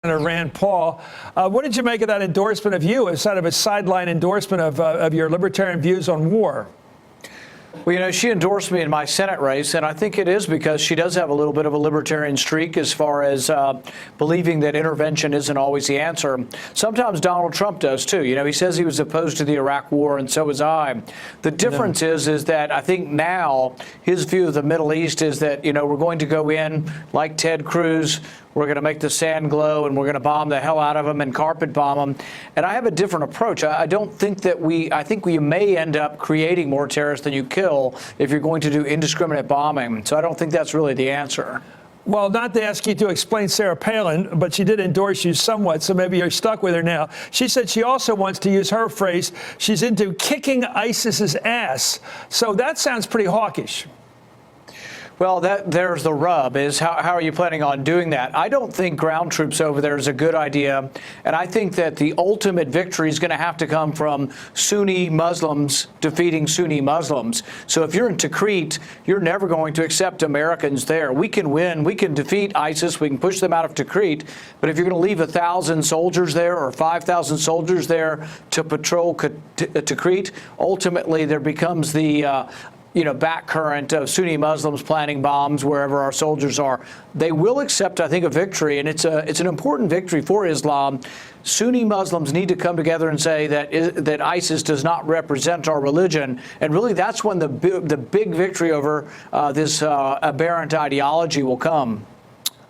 Senator Rand Paul. What did you make of that endorsement of you as sort of a sideline endorsement of your libertarian views on war? Well, you know, she endorsed me in my Senate race, and I think it is because she does have a little bit of a libertarian streak as far as believing that intervention isn't always the answer. Sometimes Donald Trump does, too. You know, he says he was opposed to the Iraq War, and so was I. The difference is that I think now his view of the Middle East is that, you know, we're going to go in like Ted Cruz. We're going to make the sand glow, and we're going to bomb the hell out of them and carpet bomb them. And I have a different approach. I don't think that I think we may end up creating more terrorists than you kill if you're going to do indiscriminate bombing. So I don't think that's really the answer. Well, not to ask you to explain Sarah Palin, but she did endorse you somewhat, so maybe you're stuck with her now. She said she also wants to use her phrase, she's into kicking ISIS's ass. So that sounds pretty hawkish. Well, there's the rub, is how are you planning on doing that? I don't think ground troops over there is a good idea, and I think that the ultimate victory is going to have to come from Sunni Muslims defeating Sunni Muslims. So if you're in Tikrit, you're never going to accept Americans there. We can win, we can defeat ISIS, we can push them out of Tikrit, but if you're going to leave 1,000 soldiers there or 5,000 soldiers there to patrol Tikrit, ultimately there becomes the back current of Sunni Muslims planting bombs wherever our soldiers are. They will accept, I think, a victory, and it's an important victory for Islam. Sunni Muslims need to come together and say that ISIS does not represent our religion, and really that's when the big victory over this aberrant ideology will come.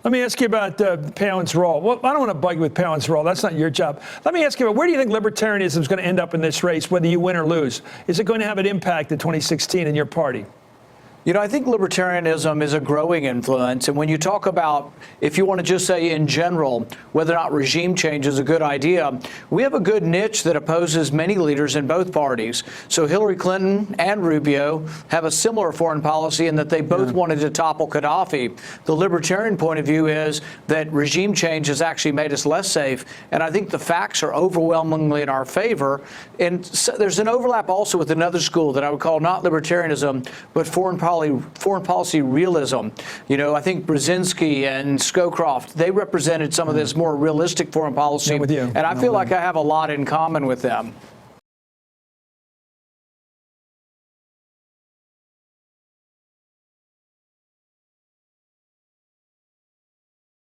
Let me ask you about Palin's role. Well, I don't want to bug you with Palin's role. That's not your job. Let me ask you about where do you think libertarianism is going to end up in this race, whether you win or lose? Is it going to have an impact in 2016 in your party? You know, I think libertarianism is a growing influence. And when you talk about, if you want to just say in general, whether or not regime change is a good idea, we have a good niche that opposes many leaders in both parties. So Hillary Clinton and Rubio have a similar foreign policy in that they both wanted to topple Gaddafi. The libertarian point of view is that regime change has actually made us less safe. And I think the facts are overwhelmingly in our favor. And so there's an overlap also with another school that I would call not libertarianism, but foreign policy realism. You know, I think Brzezinski and Scowcroft, they represented some of this more realistic foreign policy. With you. And I feel like I have a lot in common with them.